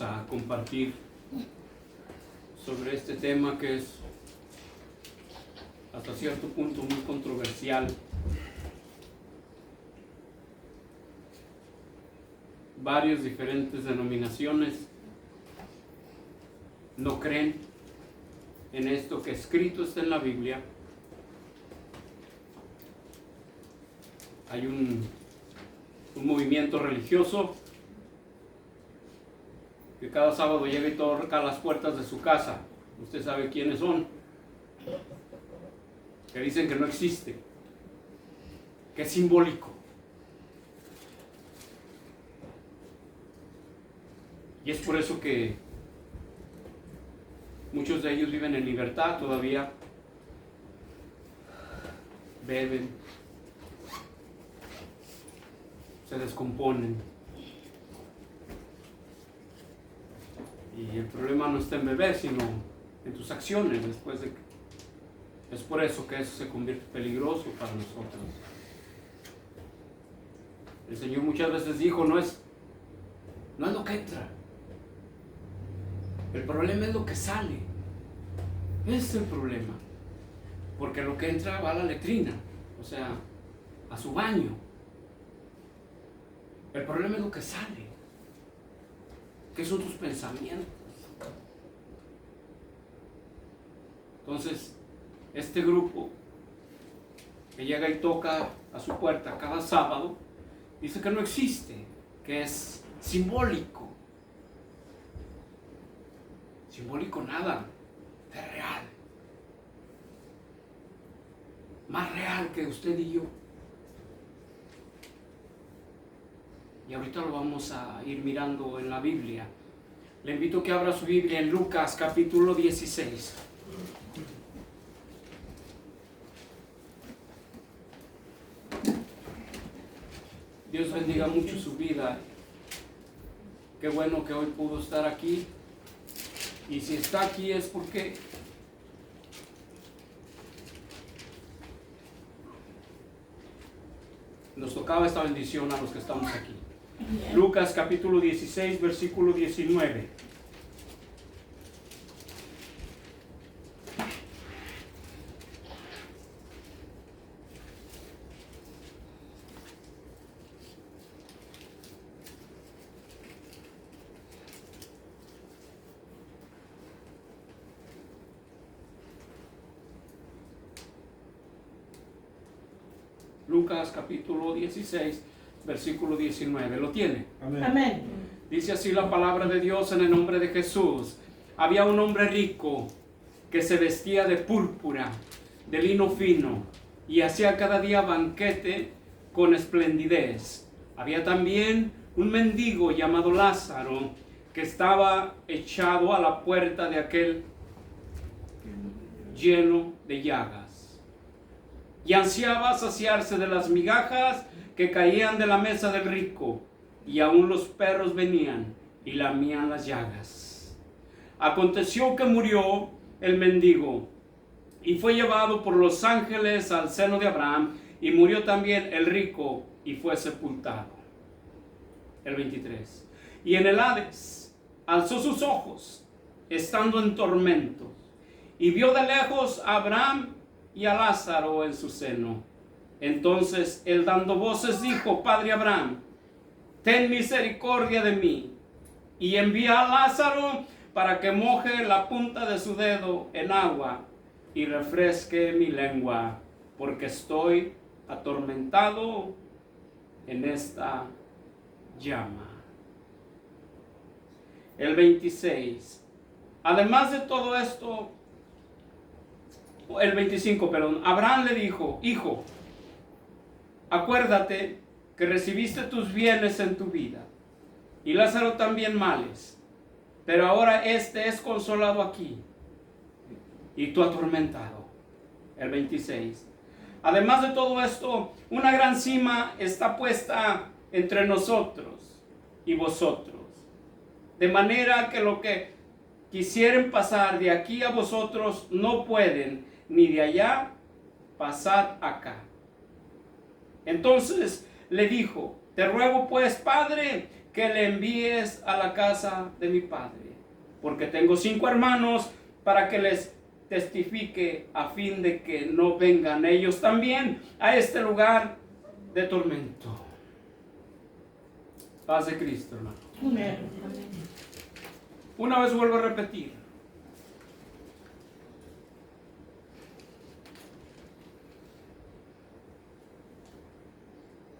vamos a compartir sobre este tema que es hasta cierto punto muy controversial. Varias diferentes denominaciones no creen en esto que escrito está en la Biblia. Hay un movimiento religioso que cada sábado llega y toca las puertas de su casa. Usted sabe quiénes son. Que dicen que no existe, que es simbólico. Y es por eso que muchos de ellos viven en libertad todavía, beben, se descomponen. Y el problema no está en beber, sino en tus acciones después de que... Es por eso que eso se convierte peligroso para nosotros. El Señor muchas veces dijo, no es lo que entra. El problema es lo que sale. Ese es el problema. Porque lo que entra va a la letrina, o sea, a su baño. El problema es lo que sale. ¿Qué son tus pensamientos? Entonces, este grupo que llega y toca a su puerta cada sábado, dice que no existe, que es simbólico. Simbólico nada, es real. Más real que usted y yo. Y ahorita lo vamos a ir mirando en la Biblia. Le invito a que abra su Biblia en Lucas capítulo 16. Dios bendiga mucho su vida. Qué bueno que hoy pudo estar aquí. Y si está aquí es porque nos tocaba esta bendición a los que estamos aquí. Lucas capítulo 16, versículo 19. Lucas capítulo 16, versículo 19. ¿Lo tiene? Amén. Amén. Dice así la palabra de Dios en el nombre de Jesús. Había un hombre rico que se vestía de púrpura, de lino fino, y hacía cada día banquete con esplendidez. Había también un mendigo llamado Lázaro que estaba echado a la puerta de aquel lleno de llagas, y ansiaba saciarse de las migajas que caían de la mesa del rico, y aún los perros venían y lamían las llagas. Aconteció que murió el mendigo y fue llevado por los ángeles al seno de Abraham, y murió también el rico y fue sepultado. El 23. Y en el Hades alzó sus ojos, estando en tormentos, y vio de lejos a Abraham y a Lázaro en su seno. Entonces él, dando voces, dijo: Padre Abraham, ten misericordia de mí, y envía a Lázaro para que moje la punta de su dedo en agua y refresque mi lengua, porque estoy atormentado en esta llama. El 26. Además de todo esto, el 25, perdón, Abraham le dijo: Hijo, acuérdate que recibiste tus bienes en tu vida, y Lázaro también males, pero ahora este es consolado aquí, y tú atormentado. El 26. Además de todo esto, una gran cima está puesta entre nosotros y vosotros, de manera que lo que quisieren pasar de aquí a vosotros no pueden, ni de allá pasar acá. Entonces le dijo: te ruego pues, Padre, que le envíes a la casa de mi padre, porque tengo 5 hermanos, para que les testifique, a fin de que no vengan ellos también a este lugar de tormento. Paz de Cristo, hermano. Amén. Una vez vuelvo a repetir.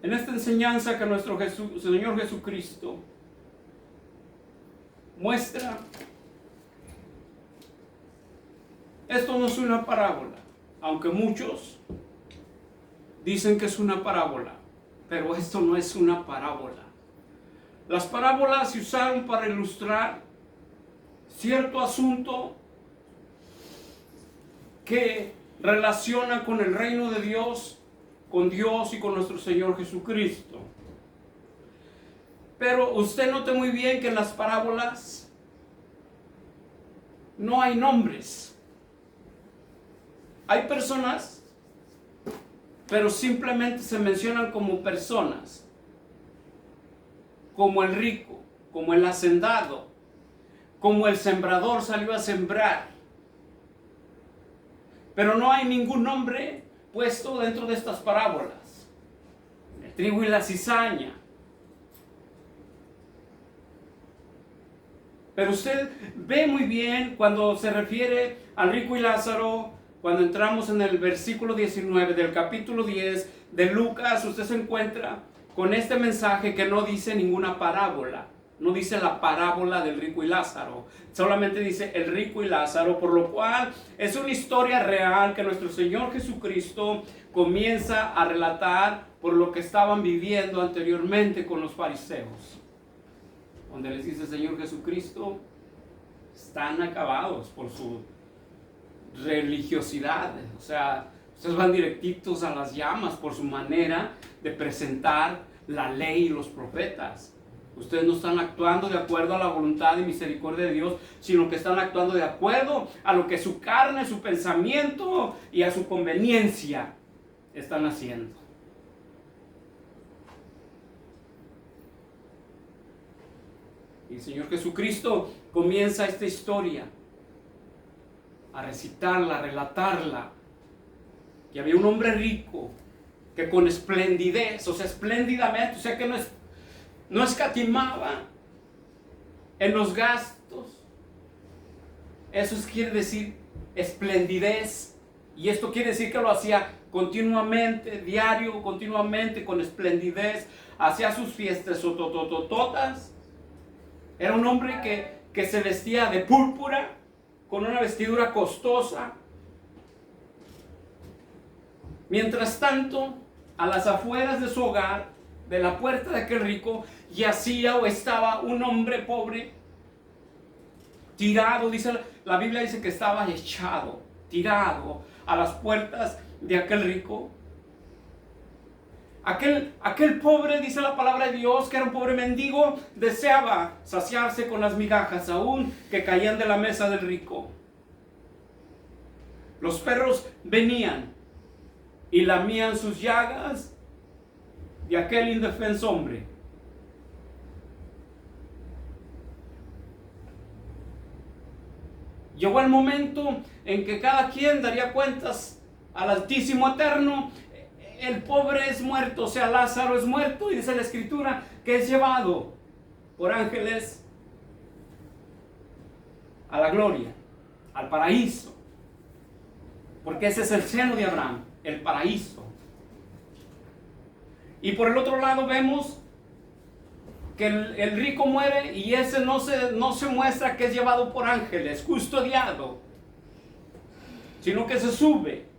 En esta enseñanza que nuestro Señor Jesucristo muestra, esto no es una parábola, aunque muchos dicen que es una parábola, pero esto no es una parábola. Las parábolas se usaron para ilustrar cierto asunto que relaciona con el reino de Dios, con Dios y con nuestro Señor Jesucristo. Pero usted note muy bien que en las parábolas no hay nombres. Hay personas, pero simplemente se mencionan como personas, como el rico, como el hacendado, como el sembrador salió a sembrar. Pero no hay ningún nombre puesto dentro de estas parábolas. El trigo y la cizaña. Pero usted ve muy bien cuando se refiere al rico y Lázaro, cuando entramos en el versículo 19 del capítulo 10 de Lucas, usted se encuentra con este mensaje que no dice ninguna parábola. No dice la parábola del rico y Lázaro, solamente dice el rico y Lázaro, por lo cual es una historia real que nuestro Señor Jesucristo comienza a relatar por lo que estaban viviendo anteriormente con los fariseos. Donde les dice el Señor Jesucristo, están acabados por su religiosidad, o sea, ustedes van directitos a las llamas por su manera de presentar la ley y los profetas. Ustedes no están actuando de acuerdo a la voluntad y misericordia de Dios, sino que están actuando de acuerdo a lo que su carne, su pensamiento y a su conveniencia están haciendo. Y el Señor Jesucristo comienza esta historia a recitarla, a relatarla. Y había un hombre rico que con esplendidez, o sea, espléndidamente, o sea que no escatimaba en los gastos. Eso quiere decir esplendidez. Y esto quiere decir que lo hacía continuamente, diario, continuamente, con esplendidez. Hacía sus fiestas tototototas. Era un hombre que se vestía de púrpura, con una vestidura costosa. Mientras tanto, a las afueras de su hogar, de la puerta de aquel rico, yacía o estaba un hombre pobre, tirado, dice la Biblia, dice que estaba echado, tirado a las puertas de aquel rico. Aquel pobre, dice la palabra de Dios, que era un pobre mendigo, deseaba saciarse con las migajas aún que caían de la mesa del rico. Los perros venían y lamían sus llagas de aquel indefenso hombre. Llegó el momento en que cada quien daría cuentas al Altísimo Eterno. El pobre es muerto, o sea, Lázaro es muerto, y dice la Escritura que es llevado por ángeles a la gloria, al paraíso, porque ese es el seno de Abraham, el paraíso. Y por el otro lado vemos que el rico muere, y ese no se muestra que es llevado por ángeles, custodiado, sino que se sube.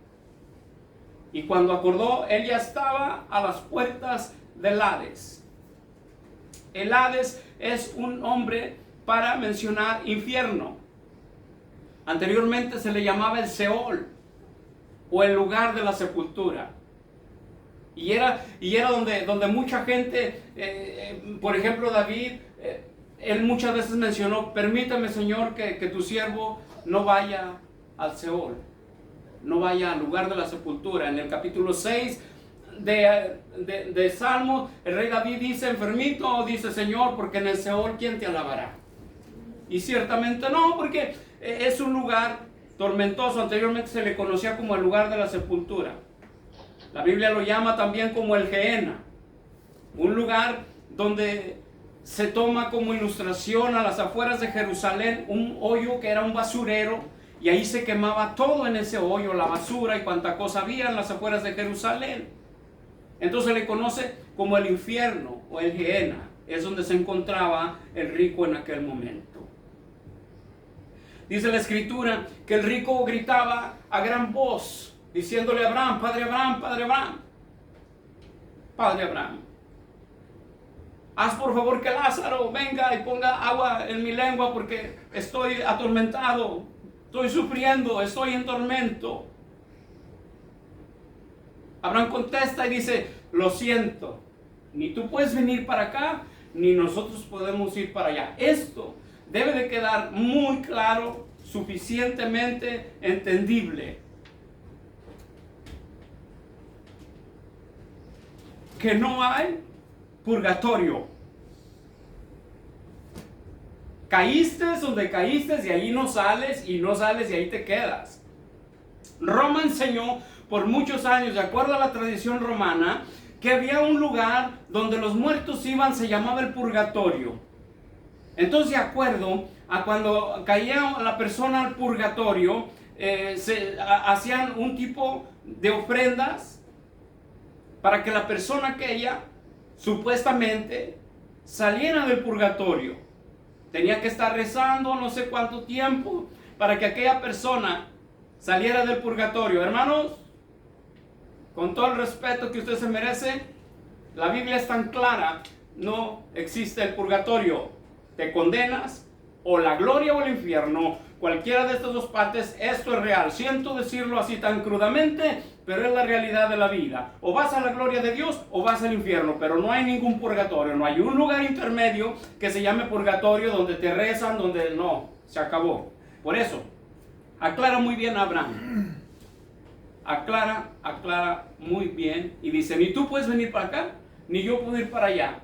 Y cuando acordó, él ya estaba a las puertas del Hades. El Hades es un nombre para mencionar infierno. Anteriormente se le llamaba el Seol, o el lugar de la sepultura. Y era donde mucha gente, por ejemplo David, él muchas veces mencionó: permítame, Señor, que tu siervo no vaya al Seol, no vaya al lugar de la sepultura. En el capítulo 6 de Salmo, el rey David dice, enfermito, dice, Señor, porque en el Seol, ¿quién te alabará? Y ciertamente no, porque es un lugar tormentoso. Anteriormente se le conocía como el lugar de la sepultura. La Biblia lo llama también como el Gehenna, un lugar donde se toma como ilustración a las afueras de Jerusalén un hoyo que era un basurero, y ahí se quemaba todo en ese hoyo, la basura y cuanta cosa había en las afueras de Jerusalén. Entonces se le conoce como el infierno o el Gehenna. Es donde se encontraba el rico en aquel momento. Dice la escritura que el rico gritaba a gran voz, diciéndole a Abraham, Padre Abraham, Padre Abraham, Padre Abraham, haz por favor que Lázaro venga y ponga agua en mi lengua porque estoy atormentado, estoy sufriendo, estoy en tormento. Abraham contesta y dice, lo siento, ni tú puedes venir para acá, ni nosotros podemos ir para allá. Esto debe de quedar muy claro, suficientemente entendible, que no hay purgatorio. Caíste donde caíste y ahí no sales, y no sales y ahí te quedas. Roma enseñó por muchos años, de acuerdo a la tradición romana, que había un lugar donde los muertos iban, se llamaba el purgatorio. Entonces, de acuerdo a cuando caía la persona al purgatorio, hacían un tipo de ofrendas para que la persona aquella supuestamente saliera del purgatorio. Tenía que estar rezando no sé cuánto tiempo para que aquella persona saliera del purgatorio. Hermanos, con todo el respeto que usted se merece, la Biblia es tan clara, no existe el purgatorio. Te condenas o la gloria o el infierno, cualquiera de estas dos partes. Esto es real, siento decirlo así tan crudamente, pero es la realidad de la vida. O vas a la gloria de Dios o vas al infierno, pero no hay ningún purgatorio, no hay un lugar intermedio que se llame purgatorio donde te rezan, donde no, se acabó. Por eso, aclara muy bien Abraham, aclara muy bien y dice, ni tú puedes venir para acá, ni yo puedo ir para allá,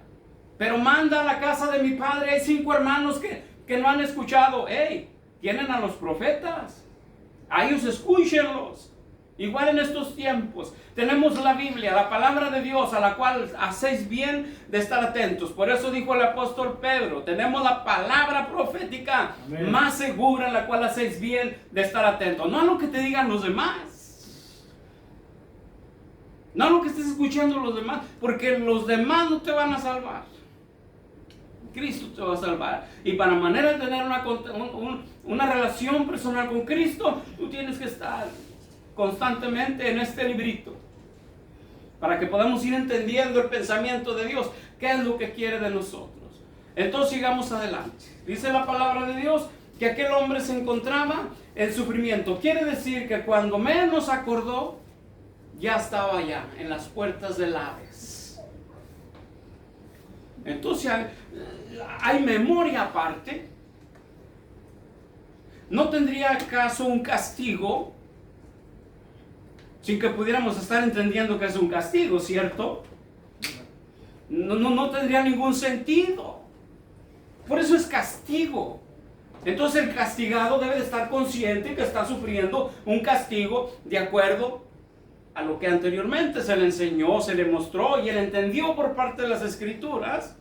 pero manda a la casa de mi padre, hay 5 hermanos que no han escuchado. Hey, tienen a los profetas, a ellos escúchenlos. Igual en estos tiempos tenemos la Biblia, la palabra de Dios, a la cual hacéis bien de estar atentos. Por eso dijo el apóstol Pedro, tenemos la palabra profética, amén, más segura, en la cual hacéis bien de estar atentos. No a lo que te digan los demás, no a lo que estés escuchando los demás, porque los demás no te van a salvar. Cristo te va a salvar. Y para manera de tener una relación personal con Cristo, tú tienes que estar constantemente en este librito, para que podamos ir entendiendo el pensamiento de Dios, qué es lo que quiere de nosotros. Entonces sigamos adelante. Dice la palabra de Dios que aquel hombre se encontraba en sufrimiento. Quiere decir que cuando menos acordó, ya estaba allá en las puertas del Hades. Entonces hay memoria aparte. ¿No tendría acaso un castigo? Sin que pudiéramos estar entendiendo que es un castigo, ¿cierto? No tendría ningún sentido. Por eso es castigo. Entonces el castigado debe de estar consciente que está sufriendo un castigo de acuerdo a lo que anteriormente se le enseñó, se le mostró y él entendió por parte de las Escrituras.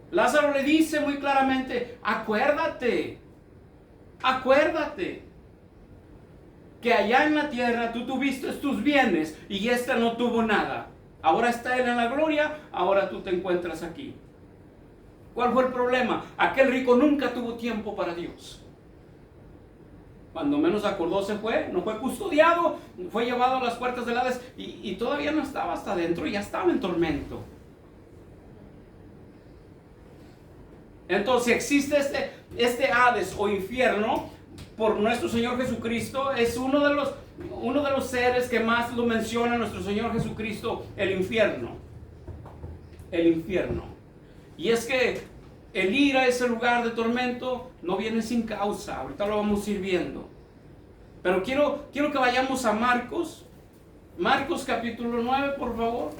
Lázaro le dice muy claramente, acuérdate que allá en la tierra tú tuviste tus bienes y este no tuvo nada. Ahora está él en la gloria, ahora tú te encuentras aquí. ¿Cuál fue el problema? Aquel rico nunca tuvo tiempo para Dios. Cuando menos acordó se fue, no fue custodiado, fue llevado a las puertas del Hades y todavía no estaba hasta adentro, ya estaba en tormento. Entonces existe este Hades o infierno por nuestro Señor Jesucristo. Es uno de los seres que más lo menciona nuestro Señor Jesucristo, el infierno. El infierno. Y es que el ir a ese lugar de tormento no viene sin causa. Ahorita lo vamos a ir viendo. Pero quiero que vayamos a Marcos Marcos capítulo 9, por favor.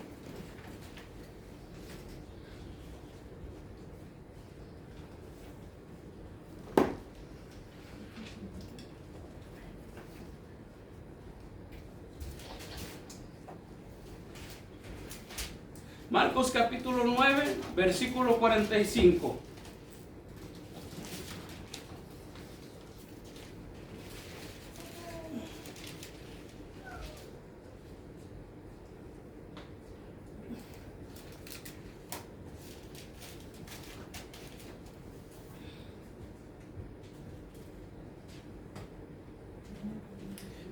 Marcos capítulo 9, versículo 45.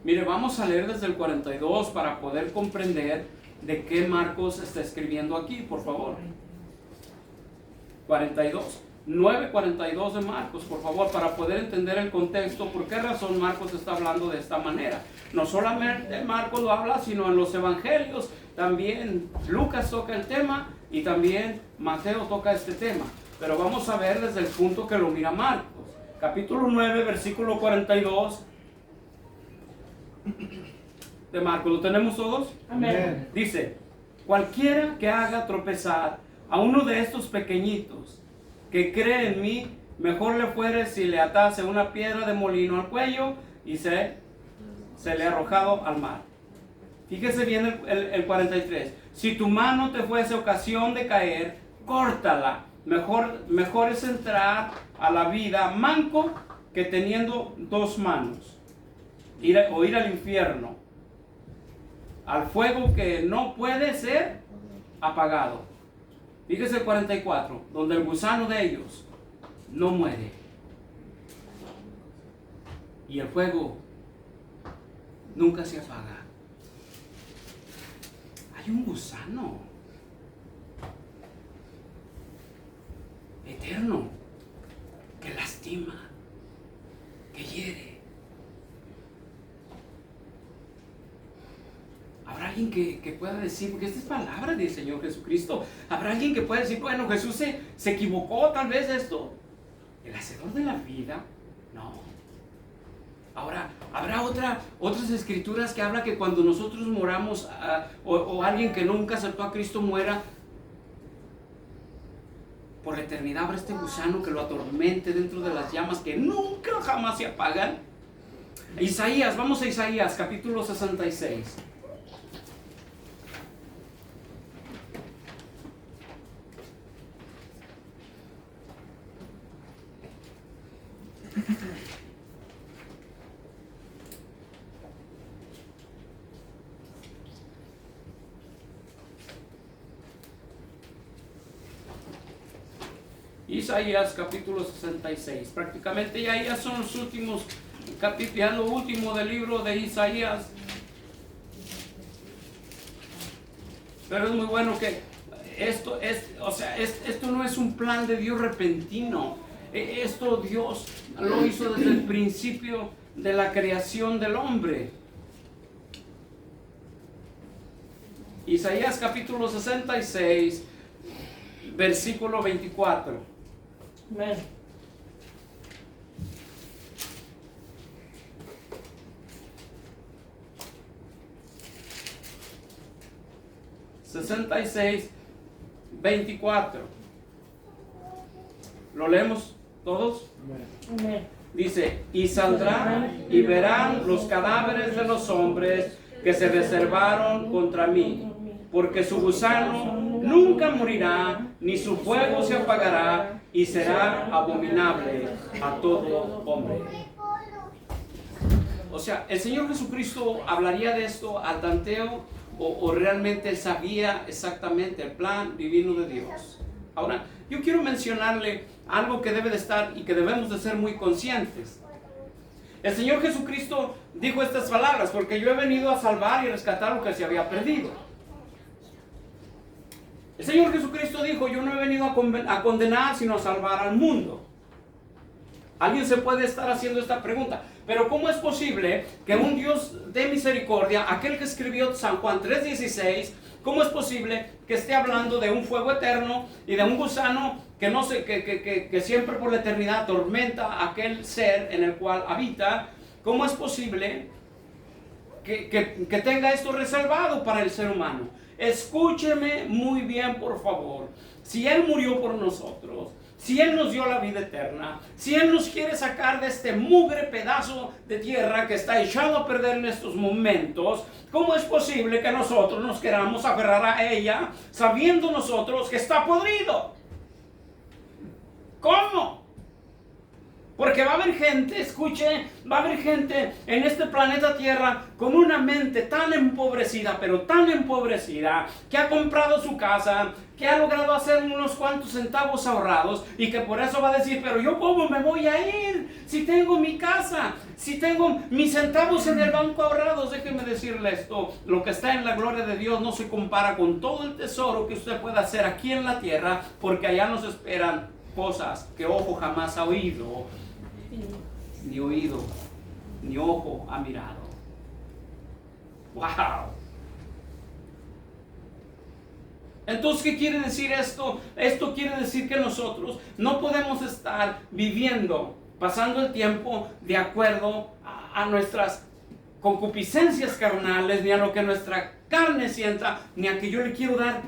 Mire, vamos a leer desde el 42 para poder comprender de qué Marcos está escribiendo aquí, por favor. 42, 9:42 de Marcos, por favor, para poder entender el contexto, por qué razón Marcos está hablando de esta manera. No solamente Marcos lo habla, sino en los evangelios también Lucas toca el tema y también Mateo toca este tema. Pero vamos a ver desde el punto que lo mira Marcos. Capítulo 9, versículo 42 de Marcos. ¿Lo tenemos todos? Amén. Dice: cualquiera que haga tropezar a uno de estos pequeñitos que cree en mí, mejor le fuere si le atase una piedra de molino al cuello y se le ha arrojado al mar. Fíjese bien el 43. Si tu mano te fuese ocasión de caer, córtala. Mejor es entrar a la vida manco que teniendo dos manos. Ir al infierno, al fuego que no puede ser apagado. Fíjese el 44, donde el gusano de ellos no muere y el fuego nunca se apaga. Hay un gusano eterno que lastima, que hiere. Habrá alguien que pueda decir, porque esta es palabra del Señor Jesucristo, habrá alguien que pueda decir, bueno, Jesús se equivocó tal vez esto. El hacedor de la vida, no. Ahora, habrá otras escrituras que habla que cuando nosotros moramos, o alguien que nunca aceptó a Cristo muera, por la eternidad habrá este gusano que lo atormente dentro de las llamas que nunca jamás se apagan. Isaías, vamos a Isaías capítulo 66. Isaías capítulo 66. Prácticamente ya son los últimos capítulos, ya lo último del libro de Isaías. Pero es muy bueno que esto no es un plan de Dios repentino. Esto Dios lo hizo desde el principio de la creación del hombre. Isaías capítulo 66, versículo 24. Amén. ...66, 24. ¿Lo leemos todos? Amén. Dice: y saldrán y verán los cadáveres de los hombres que se reservaron contra mí, porque su gusano nunca morirá, ni su fuego se apagará, y será abominable a todo hombre. O sea, el Señor Jesucristo hablaría de esto al tanteo, o realmente sabía exactamente el plan divino de Dios. Ahora, yo quiero mencionarle algo que debe de estar y que debemos de ser muy conscientes. El Señor Jesucristo dijo estas palabras: porque yo he venido a salvar y rescatar lo que se había perdido. El Señor Jesucristo dijo: yo no he venido a condenar, sino a salvar al mundo. Alguien se puede estar haciendo esta pregunta: pero ¿cómo es posible que un Dios de misericordia, aquel que escribió San Juan 3:16, cómo es posible que esté hablando de un fuego eterno y de un gusano que siempre por la eternidad atormenta a aquel ser en el cual habita? ¿Cómo es posible que tenga esto reservado para el ser humano. Escúcheme muy bien, por favor. Si Él murió por nosotros, si Él nos dio la vida eterna, si Él nos quiere sacar de este mugre pedazo de tierra que está echado a perder en estos momentos, ¿cómo es posible que nosotros nos queramos aferrar a ella sabiendo nosotros que está podrido? ¿Cómo? Porque va a haber gente, escuche, va a haber gente en este planeta Tierra con una mente tan empobrecida, pero tan empobrecida, que ha comprado su casa, que ha logrado hacer unos cuantos centavos ahorrados y que por eso va a decir, pero yo cómo me voy a ir si tengo mi casa, si tengo mis centavos en el banco ahorrados. Déjeme decirle esto, lo que está en la gloria de Dios no se compara con todo el tesoro que usted pueda hacer aquí en la tierra, porque allá nos esperan cosas que ojo jamás ha oído, ni oído, ni ojo ha mirado. ¡Wow! Entonces, ¿qué quiere decir esto? Esto quiere decir que nosotros no podemos estar viviendo, pasando el tiempo de acuerdo a nuestras concupiscencias carnales, ni a lo que nuestra carne sienta, ni a que yo le quiero dar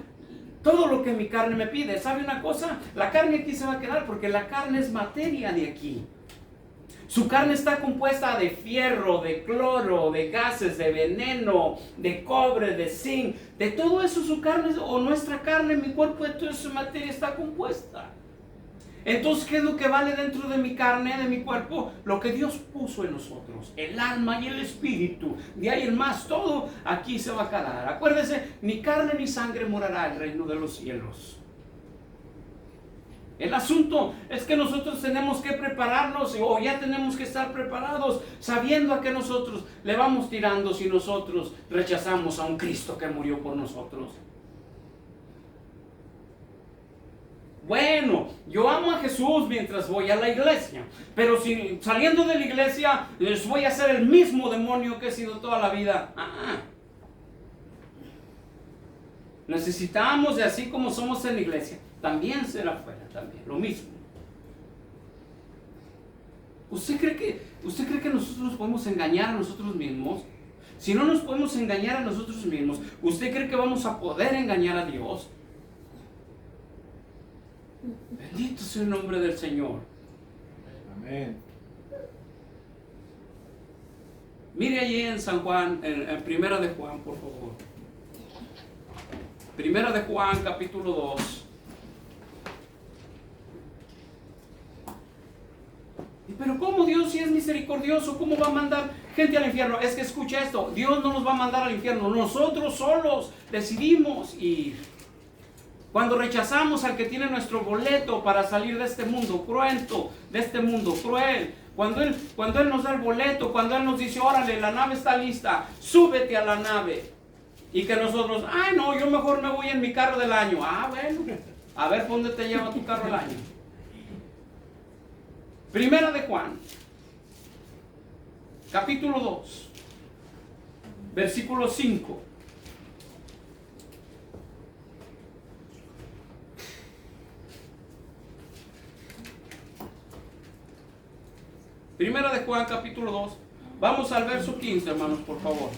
todo lo que mi carne me pide. ¿Sabe una cosa? La carne aquí se va a quedar porque la carne es materia de aquí. Su carne está compuesta de fierro, de cloro, de gases, de veneno, de cobre, de zinc. De todo eso su carne, o nuestra carne, mi cuerpo, de toda esa materia está compuesta. Entonces, ¿qué es lo que vale dentro de mi carne, de mi cuerpo? Lo que Dios puso en nosotros, el alma y el espíritu. De ahí en más, todo aquí se va a quedar. Acuérdese, ni carne ni sangre morará el reino de los cielos. El asunto es que nosotros tenemos que prepararnos, o ya tenemos que estar preparados, sabiendo a qué nosotros le vamos tirando si nosotros rechazamos a un Cristo que murió por nosotros. Bueno, yo amo a Jesús mientras voy a la iglesia, pero si saliendo de la iglesia voy a ser el mismo demonio que he sido toda la vida. Necesitamos, de así como somos en la iglesia, también ser afuera, también, lo mismo. ¿Usted cree que nosotros nos podemos engañar a nosotros mismos? Si no nos podemos engañar a nosotros mismos, ¿usted cree que vamos a poder engañar a Dios? Bendito sea el nombre del Señor. Amén. Mire allí en San Juan, en Primera de Juan, por favor. Primera de Juan, capítulo 2. Pero ¿cómo Dios, si es misericordioso, cómo va a mandar gente al infierno? Es que escucha esto, Dios no nos va a mandar al infierno, nosotros solos decidimos ir. Cuando rechazamos al que tiene nuestro boleto para salir de este mundo cruento, de este mundo cruel, cuando Él nos da el boleto, cuando Él nos dice, órale, la nave está lista, súbete a la nave. Y que nosotros, ay no, yo mejor me voy en mi carro del año. Bueno, a ver, ¿dónde te lleva tu carro del año? Primera de Juan, capítulo 2, versículo 5. Primera de Juan, capítulo 2. Vamos al verso 15, hermanos, por favor.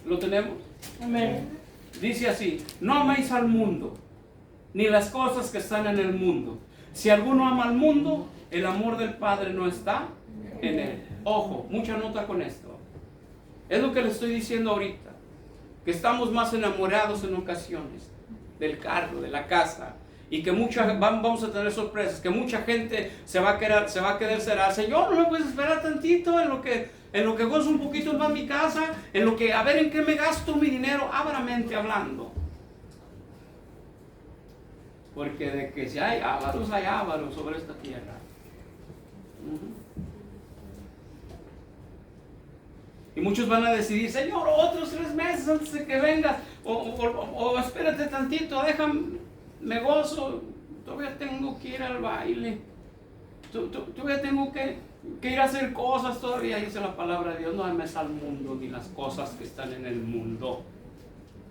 ¿Lo tenemos? Amén. Dice así, no améis al mundo, ni las cosas que están en el mundo. Si alguno ama al mundo, el amor del Padre no está en él. Ojo, mucha nota con esto. Es lo que le estoy diciendo ahorita, que estamos más enamorados en ocasiones del carro, de la casa, y que vamos a tener sorpresas, que mucha gente se va a querer cerrar. Señor, no me puedes esperar tantito en lo que gozo un poquito más mi casa, en lo que, a ver en qué me gasto mi dinero, ávaramente hablando. Porque de que si hay ávaros sobre esta tierra. Y muchos van a decidir, Señor, otros 3 meses antes de que vengas, o espérate tantito, me gozo, todavía tengo que ir al baile, todavía tengo que ir a hacer cosas, todavía dice la palabra de Dios, no ames al mundo ni las cosas que están en el mundo.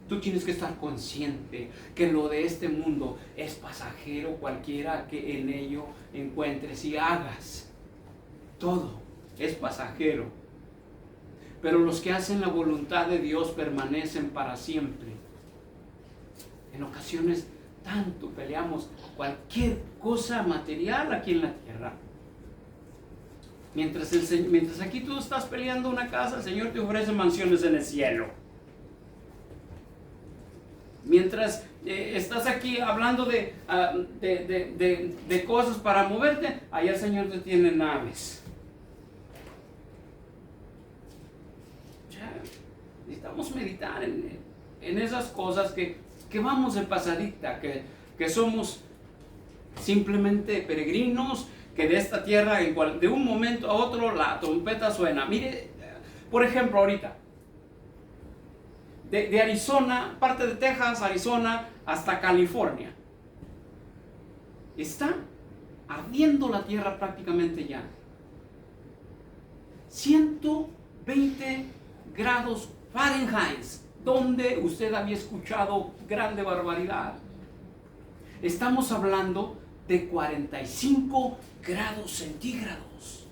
Tú tienes que estar consciente que lo de este mundo es pasajero, cualquiera que en ello encuentres y hagas. Todo es pasajero. Pero los que hacen la voluntad de Dios permanecen para siempre. En ocasiones tanto peleamos cualquier cosa material aquí en la tierra. Mientras aquí tú estás peleando una casa, el Señor te ofrece mansiones en el cielo. Mientras estás aquí hablando de cosas para moverte, allá el Señor te tiene naves. Ya, necesitamos meditar en esas cosas que vamos de pasadita, que somos simplemente peregrinos, que de esta tierra, de un momento a otro, la trompeta suena. Mire, por ejemplo, ahorita, de Arizona, parte de Texas, Arizona, hasta California, está ardiendo la tierra prácticamente ya. 120 grados Fahrenheit, donde usted había escuchado grande barbaridad. Estamos hablando de 45 grados centígrados.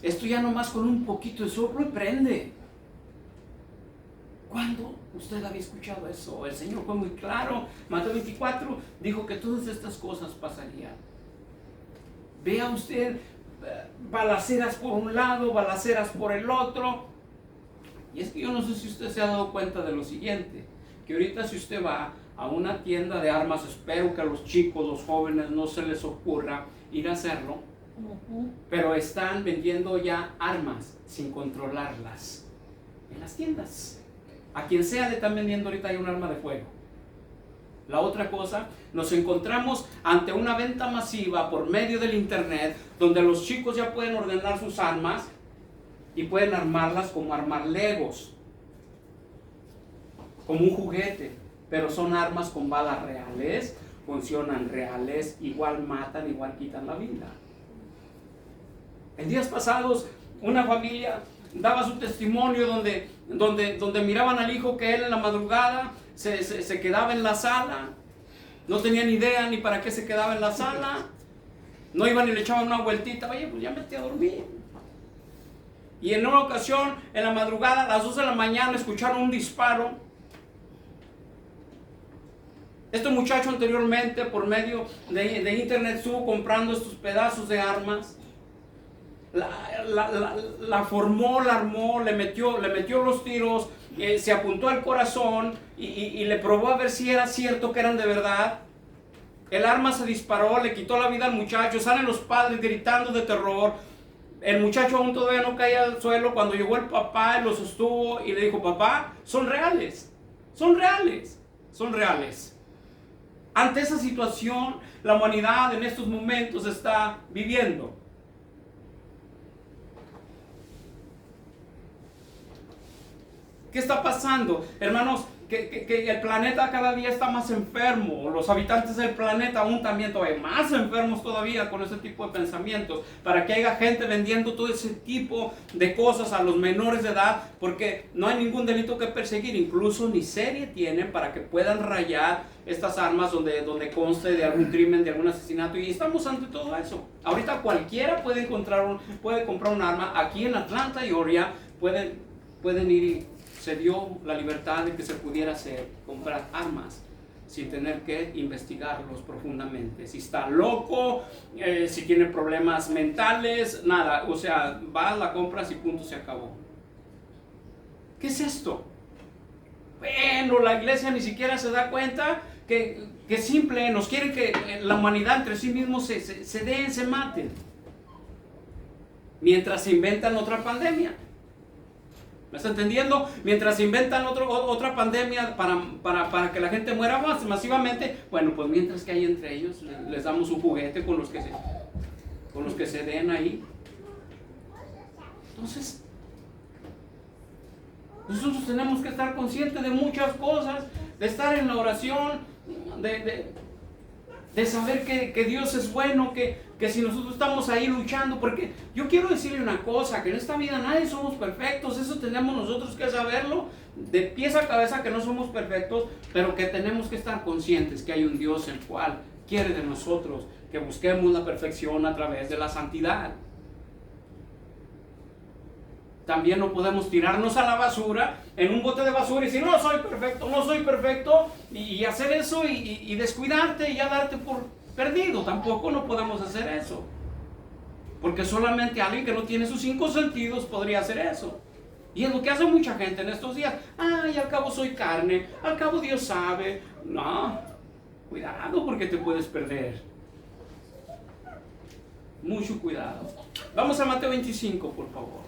Esto ya nomás con un poquito de soplo y prende. ¿Cuándo usted había escuchado eso? El Señor fue muy claro. Mateo 24 dijo que todas estas cosas pasarían. Vea usted balaceras por un lado, balaceras por el otro. Y es que yo no sé si usted se ha dado cuenta de lo siguiente, que ahorita si usted va a una tienda de armas, espero que a los chicos, los jóvenes no se les ocurra ir a hacerlo, pero están vendiendo ya armas sin controlarlas en las tiendas. A quien sea le están vendiendo ahorita hay un arma de fuego. La otra cosa, nos encontramos ante una venta masiva por medio del internet, donde los chicos ya pueden ordenar sus armas y pueden armarlas como armar legos, como un juguete, pero son armas con balas reales, funcionan reales, igual matan, igual quitan la vida. En días pasados, una familia daba su testimonio donde miraban al hijo que él en la madrugada se quedaba en la sala, no tenía ni idea ni para qué se quedaba en la sala, no iban y le echaban una vueltita, oye, pues ya me estoy a dormir. Y en una ocasión, en la madrugada, a las 2 de la mañana, escucharon un disparo. Este muchacho anteriormente, por medio de internet, estuvo comprando estos pedazos de armas. La formó, la armó, le metió los tiros, se apuntó al corazón y le probó a ver si era cierto que eran de verdad. El arma se disparó, le quitó la vida al muchacho, salen los padres gritando de terror. El muchacho aún todavía no caía al suelo. Cuando llegó el papá, lo sostuvo y le dijo: papá, son reales, son reales, son reales. Ante esa situación, la humanidad en estos momentos está viviendo. ¿Qué está pasando? Hermanos, que el planeta cada día está más enfermo. Los habitantes del planeta aún también todavía más enfermos todavía con ese tipo de pensamientos. Para que haya gente vendiendo todo ese tipo de cosas a los menores de edad, porque no hay ningún delito que perseguir. Incluso ni serie tienen para que puedan rayar estas armas donde conste de algún crimen, de algún asesinato. Y estamos ante todo eso. Ahorita cualquiera puede comprar un arma. Aquí en Atlanta, Georgia, pueden ir y se dio la libertad de que se pudiera comprar armas sin tener que investigarlos profundamente. Si está loco, si tiene problemas mentales, nada. O sea, vas, la compras y punto, se acabó. ¿Qué es esto? Bueno, la iglesia ni siquiera se da cuenta que simple, nos quieren que la humanidad entre sí mismos se den, se maten. Mientras se inventan otra pandemia. ¿Me está entendiendo? Mientras inventan otra pandemia para que la gente muera más masivamente, bueno, pues mientras que hay entre ellos, les damos un juguete con los que se den ahí. Entonces, nosotros tenemos que estar conscientes de muchas cosas, de estar en la oración, de saber que Dios es bueno, que si nosotros estamos ahí luchando, porque yo quiero decirle una cosa, que en esta vida nadie somos perfectos, eso tenemos nosotros que saberlo, de pies a cabeza que no somos perfectos, pero que tenemos que estar conscientes que hay un Dios el cual quiere de nosotros que busquemos la perfección a través de la santidad. También no podemos tirarnos a la basura, en un bote de basura y decir, no soy perfecto, y hacer eso y descuidarte y ya darte por perdido. Tampoco no podemos hacer eso. Porque solamente alguien que no tiene sus 5 sentidos podría hacer eso. Y es lo que hace mucha gente en estos días. Ay, al cabo soy carne, al cabo Dios sabe. No, cuidado porque te puedes perder. Mucho cuidado. Vamos a Mateo 25, por favor.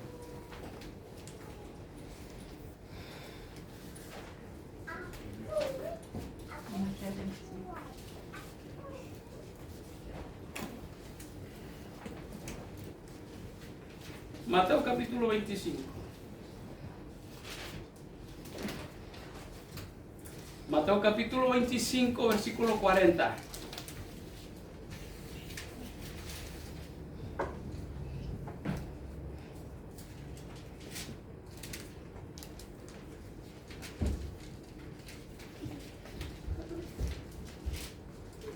Mateo capítulo 25. Mateo capítulo 25, versículo 40.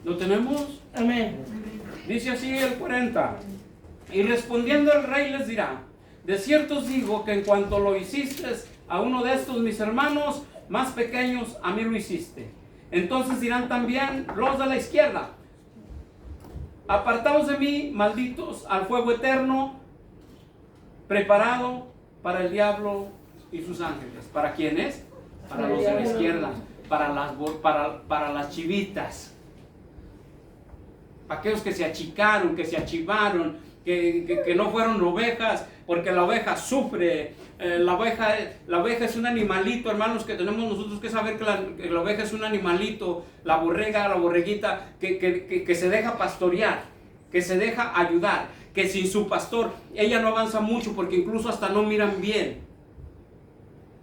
¿Lo tenemos? Amén. Dice así el 40. Y respondiendo el rey les dirá, de cierto os digo que en cuanto lo hiciste a uno de estos mis hermanos más pequeños, a mí lo hiciste. Entonces dirán también los de la izquierda, apartaos de mí, malditos, al fuego eterno, preparado para el diablo y sus ángeles. ¿Para quiénes? Para los de la izquierda, para las chivitas, para aquellos que se achicaron, que se achivaron, que no fueron ovejas, porque la oveja sufre. La oveja es un animalito, hermanos, que tenemos nosotros que saber que la oveja es un animalito, la borreguita, que se deja pastorear, que se deja ayudar, que sin su pastor ella no avanza mucho, porque incluso hasta no miran bien.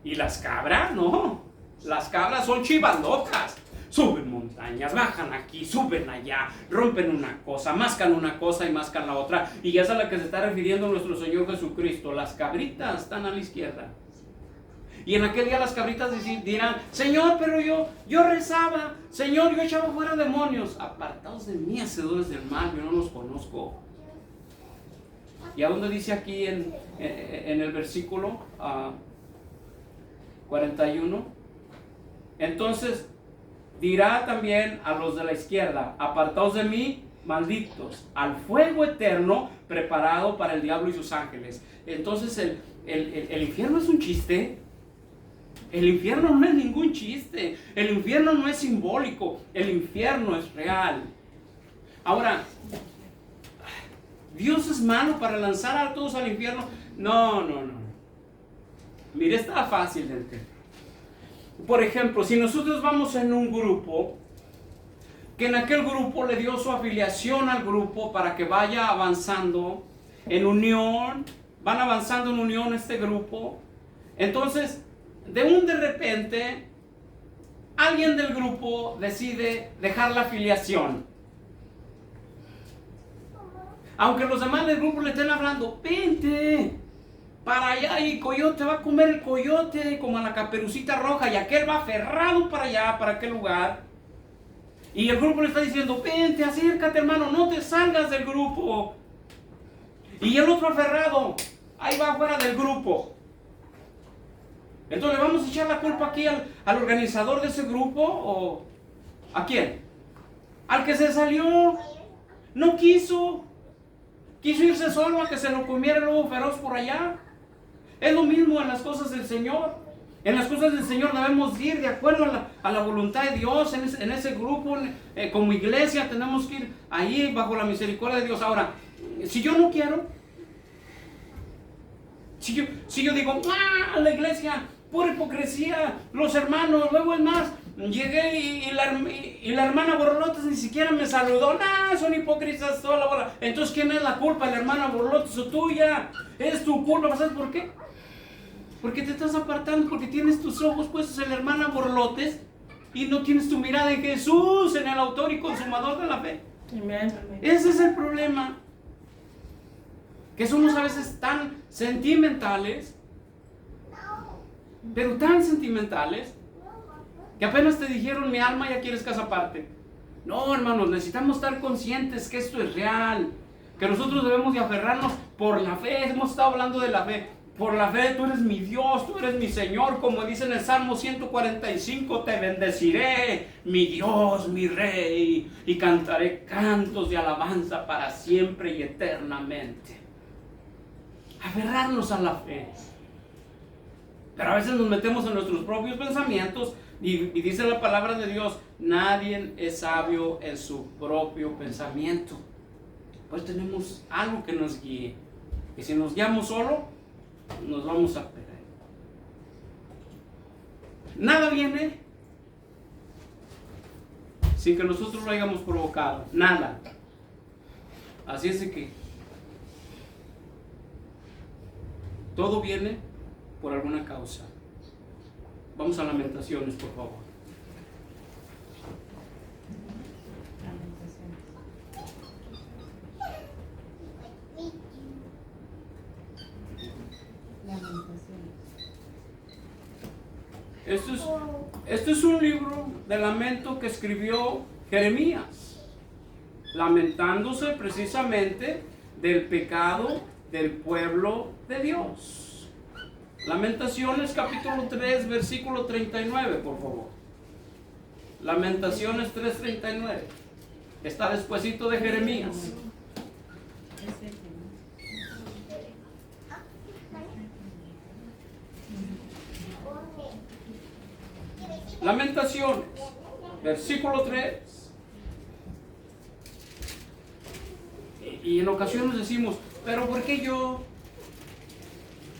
Y las cabras, no, las cabras son chivas locas. Suben montañas, bajan aquí, suben allá, rompen una cosa, mascan una cosa y mascan la otra. Y ya es a la que se está refiriendo nuestro Señor Jesucristo. Las cabritas están a la izquierda. Y en aquel día las cabritas dirán, Señor, pero yo rezaba, Señor, yo echaba fuera demonios. Apartaos de mí, hacedores del mal, yo no los conozco. ¿Y a dónde dice aquí en el versículo 41? Entonces dirá también a los de la izquierda, apartaos de mí, malditos, al fuego eterno preparado para el diablo y sus ángeles. Entonces el infierno es un chiste. El infierno no es ningún chiste. El infierno no es simbólico. El infierno es real. Ahora, ¿Dios es malo para lanzar a todos al infierno? No. Mire, está fácil de entender. Por ejemplo, si nosotros vamos en un grupo, que en aquel grupo le dio su afiliación al grupo para que vaya avanzando en unión, van avanzando en unión este grupo, entonces, de repente, alguien del grupo decide dejar la afiliación. Aunque los demás del grupo le estén hablando, vente para allá y coyote va a comer el coyote como a la Caperucita Roja, y aquel va aferrado para allá, para aquel lugar, y el grupo le está diciendo, vente, acércate hermano, no te salgas del grupo, y el otro aferrado ahí va afuera del grupo. Entonces le vamos a echar la culpa aquí al organizador de ese grupo, ¿o a quién? Al que se salió, no quiso irse solo a que se lo comiera el lobo feroz por allá. Es lo mismo en las cosas del Señor. En las cosas del Señor debemos ir de acuerdo a la voluntad de Dios. En ese grupo, como iglesia, tenemos que ir ahí bajo la misericordia de Dios. Ahora, si yo no quiero, si yo digo, la iglesia, pura hipocresía, los hermanos, luego es más, llegué y la hermana Borlotes ni siquiera me saludó. Son hipócritas toda la bola. Entonces, ¿quién es la culpa? ¿La hermana Borlotes o tuya? Es tu culpa. ¿Sabes por qué? Porque te estás apartando, porque tienes tus ojos puestos en la hermana Borlotes y no tienes tu mirada en Jesús, en el autor y consumador de la fe. Amén. Ese es el problema. Que somos a veces tan sentimentales, pero tan sentimentales, que apenas te dijeron mi alma ya quieres casa aparte. No, hermanos, necesitamos estar conscientes que esto es real, que nosotros debemos de aferrarnos por la fe. Hemos estado hablando de la fe. Por la fe, tú eres mi Dios, tú eres mi Señor, como dice en el Salmo 145, te bendeciré, mi Dios, mi Rey, y cantaré cantos de alabanza para siempre y eternamente. Aferrarnos a la fe. Pero a veces nos metemos en nuestros propios pensamientos y dice la palabra de Dios, nadie es sabio en su propio pensamiento. Pues tenemos algo que nos guíe. Y si nos guiamos solo, nos vamos a perder. Nada viene sin que nosotros lo hayamos provocado. Nada. Así es de que todo viene por alguna causa. Vamos a Lamentaciones, por favor. Esto es un libro de lamento que escribió Jeremías, lamentándose precisamente del pecado del pueblo de Dios. Lamentaciones capítulo 3, versículo 39, por favor. Lamentaciones 3:39. Está despuesito de Jeremías. Lamentaciones, versículo 3. Y en ocasiones decimos, pero ¿por qué yo?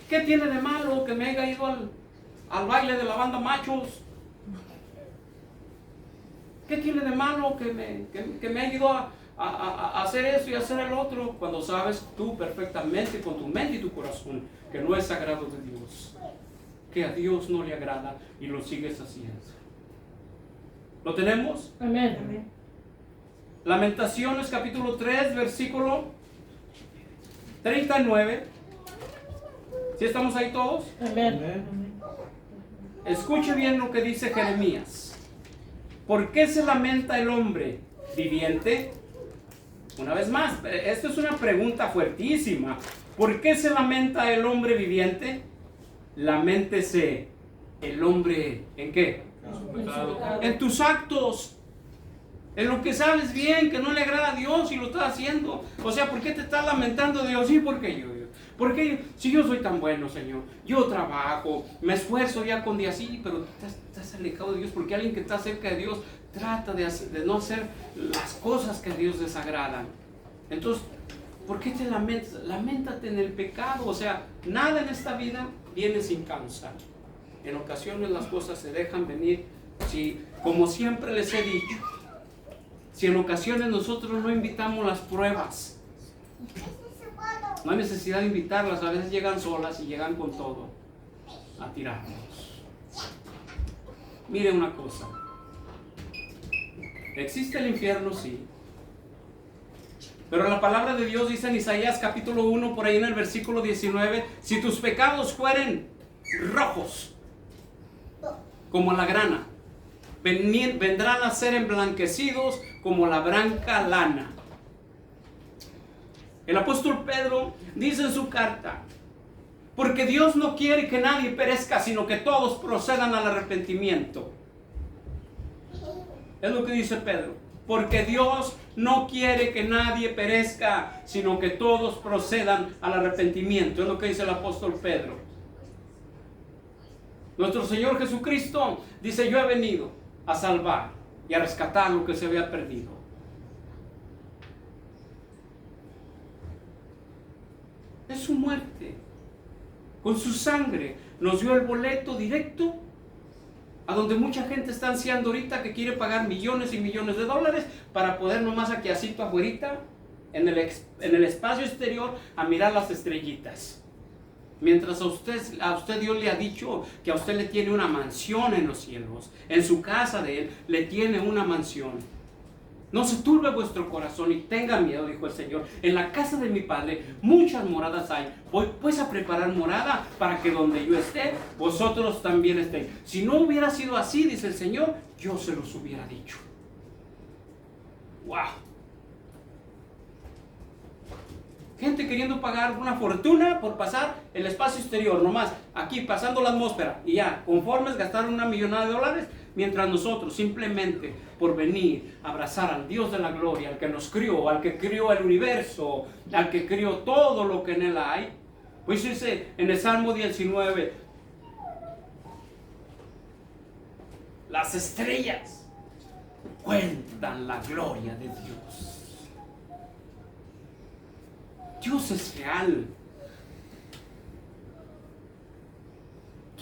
¿Qué tiene de malo que me haya ido al baile de la banda Machos? ¿Qué tiene de malo que me haya ido a hacer eso y hacer el otro? Cuando sabes tú perfectamente con tu mente y tu corazón que no es sagrado de Dios, que a Dios no le agrada y lo sigues haciendo. ¿Lo tenemos? Amén. Amén. Lamentaciones capítulo 3, versículo 39. ¿Sí estamos ahí todos? Amén. Escuche bien lo que dice Jeremías. ¿Por qué se lamenta el hombre viviente? Una vez más, esta es una pregunta fuertísima. ¿Por qué se lamenta el hombre viviente? Laméntese el hombre, ¿en qué? En tus actos, en lo que sabes bien que no le agrada a Dios y lo estás haciendo. O sea, ¿por qué te estás lamentando de Dios? Sí, ¿por qué yo? ¿Por qué? Si yo soy tan bueno, Señor, yo trabajo, me esfuerzo ya con día sí, pero estás alejado de Dios, porque alguien que está cerca de Dios trata de no hacer las cosas que a Dios les agradan. Entonces, ¿por qué te lamentas? Laméntate en el pecado. O sea, nada en esta vida viene sin causa. En ocasiones las cosas se dejan venir, como siempre les he dicho, si en ocasiones nosotros no invitamos las pruebas, no hay necesidad de invitarlas, a veces llegan solas y llegan con todo a tirarnos. Mire una cosa, existe el infierno, sí, pero la palabra de Dios dice en Isaías capítulo 1, por ahí en el versículo 19, si tus pecados fueren rojos como la grana, vendrán a ser emblanquecidos como la blanca lana. El apóstol Pedro dice en su carta, porque Dios no quiere que nadie perezca, sino que todos procedan al arrepentimiento. Es lo que dice Pedro, porque Dios no quiere que nadie perezca, sino que todos procedan al arrepentimiento. Es lo que dice el apóstol Pedro. Nuestro Señor Jesucristo dice, yo he venido a salvar y a rescatar lo que se había perdido. De su muerte, con su sangre, nos dio el boleto directo a donde mucha gente está ansiando ahorita, que quiere pagar millones y millones de dólares para poder nomás aquí asito afuerita en el espacio exterior a mirar las estrellitas. Mientras a usted Dios le ha dicho que a usted le tiene una mansión en los cielos, en su casa de Él le tiene una mansión. No se turbe vuestro corazón y tenga miedo, dijo el Señor. En la casa de mi Padre muchas moradas hay. Voy pues a preparar morada para que donde yo esté, vosotros también estéis. Si no hubiera sido así, dice el Señor, yo se los hubiera dicho. ¡Wow! Gente queriendo pagar una fortuna por pasar el espacio exterior, nomás aquí pasando la atmósfera y ya, conformes gastaron $1 millón, mientras nosotros simplemente por venir a abrazar al Dios de la gloria, al que nos crió, al que crió el universo, al que crió todo lo que en él hay. Pues dice en el Salmo 19, las estrellas cuentan la gloria de Dios. Dios es real.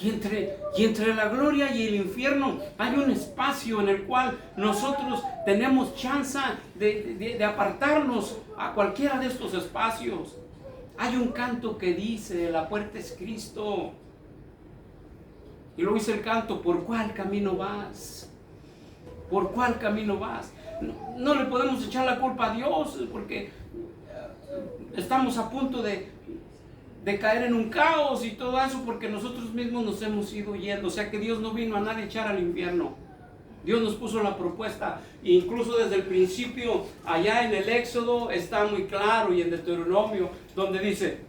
Y entre la gloria y el infierno hay un espacio en el cual nosotros tenemos chance de apartarnos a cualquiera de estos espacios. Hay un canto que dice, la puerta es Cristo. Y luego dice el canto, ¿por cuál camino vas? ¿Por cuál camino vas? No le podemos echar la culpa a Dios porque estamos a punto de caer en un caos y todo eso porque nosotros mismos nos hemos ido yendo. O sea que Dios no vino a nadie a echar al infierno. Dios nos puso la propuesta, incluso desde el principio, allá en el Éxodo está muy claro, y en Deuteronomio, donde dice,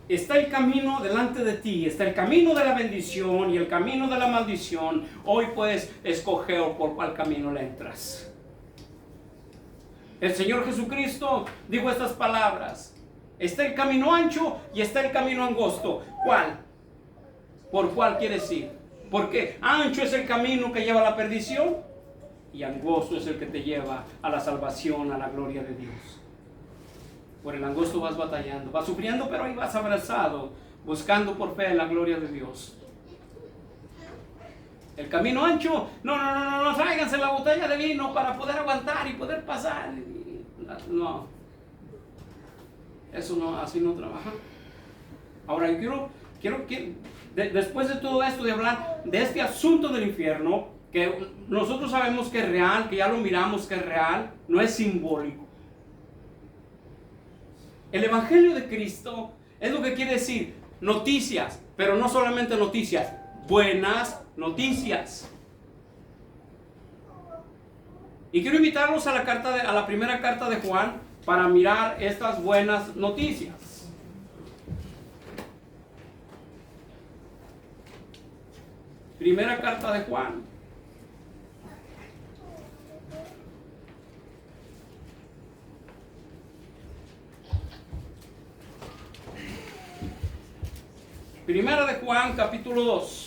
está el camino delante de ti, está el camino de la bendición y el camino de la maldición. Hoy puedes escoger por cuál camino le entras. El Señor Jesucristo dijo estas palabras: está el camino ancho y está el camino angosto. ¿Cuál? ¿Por cuál quieres ir? Porque ancho es el camino que lleva a la perdición y angosto es el que te lleva a la salvación, a la gloria de Dios. Por el angosto vas batallando, vas sufriendo, pero ahí vas abrazado, buscando por fe la gloria de Dios. El camino ancho, no, tráiganse la botella de vino para poder aguantar y poder pasar. No, eso no, así no trabaja. Ahora yo quiero que después de todo esto, de hablar de este asunto del infierno, que nosotros sabemos que es real, que ya lo miramos que es real, no es simbólico. El Evangelio de Cristo es lo que quiere decir noticias, pero no solamente noticias, buenas noticias. Y quiero invitarlos a la primera carta de Juan para mirar estas buenas noticias. Primera carta de Juan. Primera de Juan, capítulo 2.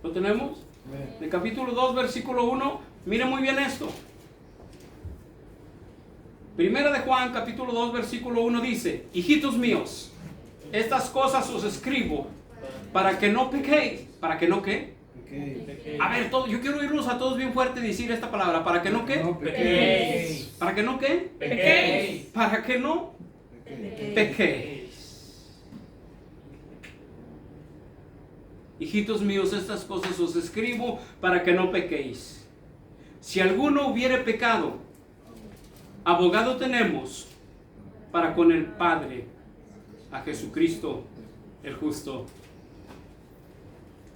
¿Lo tenemos? En el capítulo 2, versículo 1, miren muy bien esto. Primera de Juan, capítulo 2, versículo 1 dice: hijitos míos, estas cosas os escribo para que no pequéis. ¿Para que no qué? A ver, yo quiero oírlos a todos bien fuerte decir esta palabra. ¿Para que no qué? No pequéis. ¿Para que no qué? Pequéis. ¿Para que no pequéis? Hijitos míos, estas cosas os escribo para que no pequéis. Si alguno hubiere pecado, abogado tenemos para con el Padre, a Jesucristo el justo.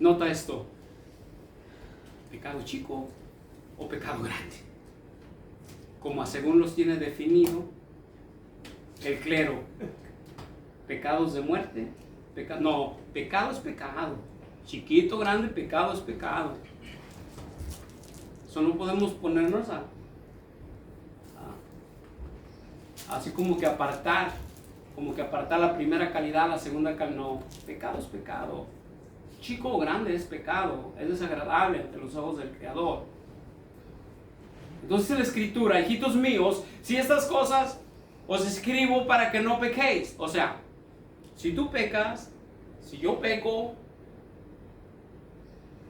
Nota esto: pecado chico o pecado grande, como según los tiene definido el clero. Pecados de muerte, pecado es pecado. Chiquito, grande, pecado es pecado. Eso no podemos ponernos así como que apartar la primera calidad, la segunda calidad. No, pecado es pecado. Chico o grande es pecado, es desagradable ante los ojos del Creador. Entonces en la Escritura: hijitos míos, si estas cosas os escribo para que no pequéis. O sea, Si tú pecas, si yo peco,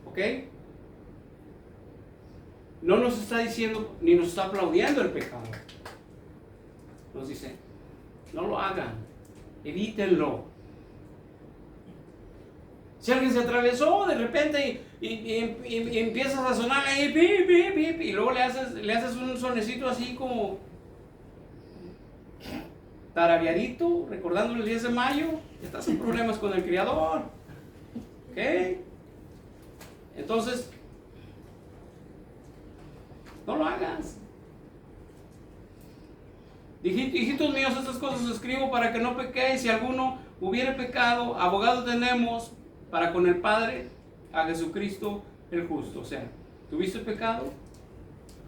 ¿ok? No nos está diciendo ni nos está aplaudiendo el pecado. Nos dice, no lo hagan, evítenlo. Si alguien se atravesó de repente y empiezas a sonar ahí, pip, pip, pip, y luego le haces un sonecito así como tarareadito, recordando el 10 de mayo, estás en problemas con el Creador. ¿Ok? Entonces, no lo hagas. Hijitos míos, estas cosas os escribo para que no pequéis. Si alguno hubiere pecado, abogado tenemos para con el Padre, a Jesucristo el justo. O sea, ¿tuviste pecado?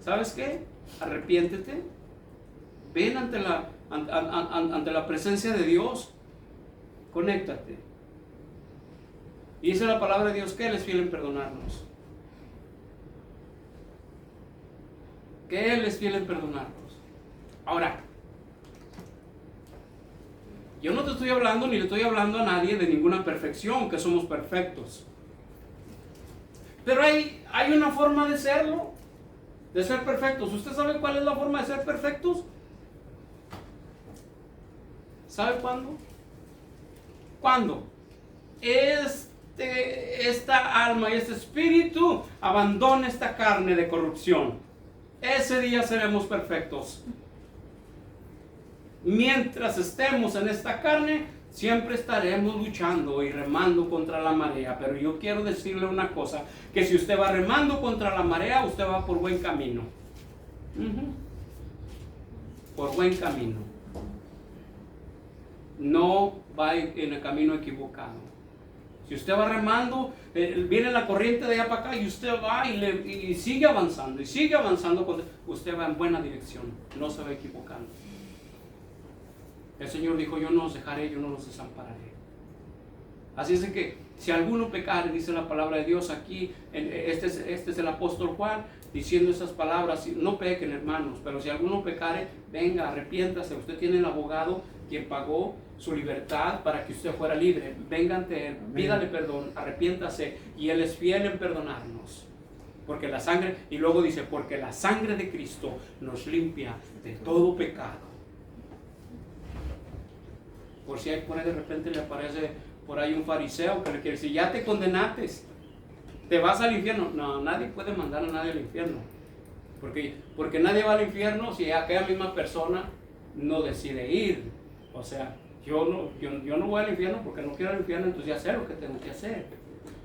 ¿Sabes qué? Arrepiéntete. Ven ante la presencia de Dios. Conéctate. Y dice la palabra de Dios que Él es fiel en perdonarnos. Que Él es fiel en perdonarnos. Ahora, yo no te estoy hablando ni le estoy hablando a nadie de ninguna perfección, que somos perfectos. Pero hay una forma de serlo, de ser perfectos. ¿Usted sabe cuál es la forma de ser perfectos? ¿Sabe cuándo? ¿Cuándo? Esta alma y este espíritu abandona esta carne de corrupción. Ese día seremos perfectos. Mientras estemos en esta carne, siempre estaremos luchando y remando contra la marea. Pero yo quiero decirle una cosa, que si usted va remando contra la marea, usted va por buen camino. Por buen camino. No va en el camino equivocado. Si usted va remando, viene la corriente de allá para acá y usted va y sigue avanzando, usted va en buena dirección, no se va equivocando. El Señor dijo, yo no los dejaré, yo no los desampararé. Así es de que si alguno pecare, dice la palabra de Dios aquí, este es el apóstol Juan diciendo esas palabras, no pequen hermanos, pero si alguno pecare, venga, arrepiéntase, usted tiene el abogado quien pagó su libertad para que usted fuera libre. Venga ante Él, pídale perdón, arrepiéntase y Él es fiel en perdonarnos. Porque la sangre, y luego dice, porque la sangre de Cristo nos limpia de todo pecado. Por si hay por ahí de repente le aparece por ahí un fariseo que le quiere decir, ya te condenaste, te vas al infierno. No, nadie puede mandar a nadie al infierno. Porque nadie va al infierno si aquella misma persona no decide ir. O sea, yo no voy al infierno porque no quiero al infierno, entonces ya sé lo que tengo que hacer.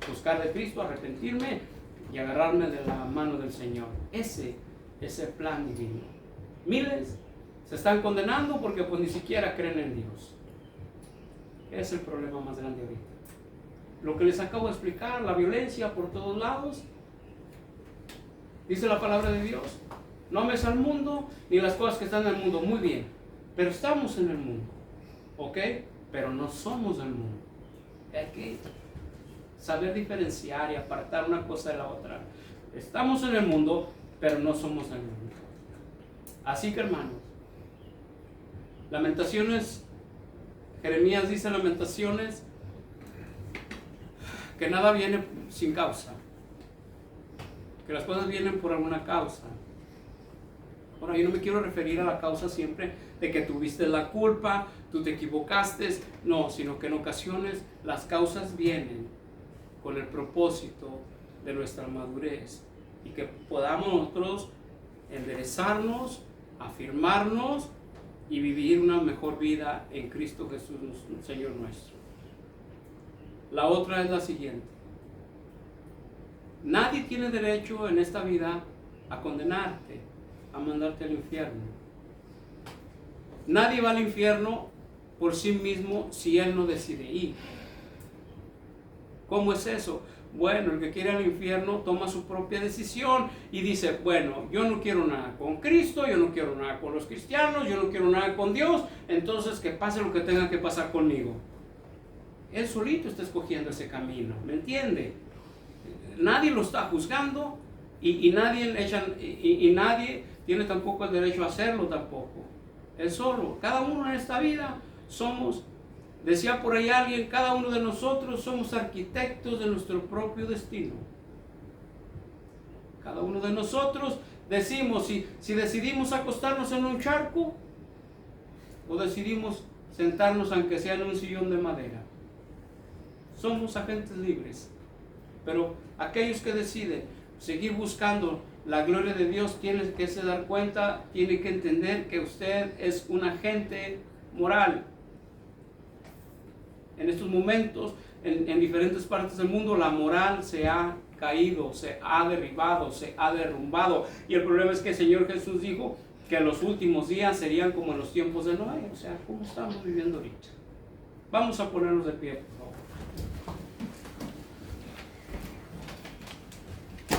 Buscar de Cristo, arrepentirme y agarrarme de la mano del Señor. Ese es el plan divino. Miles se están condenando porque pues ni siquiera creen en Dios. Es el problema más grande ahorita. Lo que les acabo de explicar, la violencia por todos lados. Dice la palabra de Dios, no ames al mundo ni las cosas que están en el mundo. Muy bien, pero estamos en el mundo, ¿ok? Pero no somos del mundo. Hay que saber diferenciar y apartar una cosa de la otra. Estamos en el mundo, pero no somos del mundo. Así que hermanos, Lamentaciones, Jeremías dice en Lamentaciones que nada viene sin causa, que las cosas vienen por alguna causa. Ahora, yo no me quiero referir a la causa siempre de que tuviste la culpa, tú te equivocaste, no, sino que en ocasiones las causas vienen con el propósito de nuestra madurez y que podamos nosotros enderezarnos, afirmarnos y vivir una mejor vida en Cristo Jesús, Señor nuestro. La otra es la siguiente. Nadie tiene derecho en esta vida a condenarte, a mandarte al infierno. Nadie va al infierno por sí mismo si él no decide ir. ¿Cómo es eso? Bueno, el que quiere al infierno toma su propia decisión y dice, bueno, yo no quiero nada con Cristo, yo no quiero nada con los cristianos, yo no quiero nada con Dios, entonces que pase lo que tenga que pasar conmigo. Él solito está escogiendo ese camino, ¿me entiende? Nadie lo está juzgando y nadie tiene tampoco el derecho a hacerlo tampoco. Él solo, cada uno en esta vida somos Decía por ahí alguien, cada uno de nosotros somos arquitectos de nuestro propio destino. Cada uno de nosotros decimos si decidimos acostarnos en un charco o decidimos sentarnos aunque sea en un sillón de madera. Somos agentes libres. Pero aquellos que deciden seguir buscando la gloria de Dios tienen que se dar cuenta, tienen que entender que usted es un agente moral. En estos momentos, en diferentes partes del mundo, la moral se ha caído, se ha derribado, se ha derrumbado. Y el problema es que el Señor Jesús dijo que los últimos días serían como en los tiempos de Noé. O sea, ¿cómo estamos viviendo ahorita? Vamos a ponernos de pie, por favor.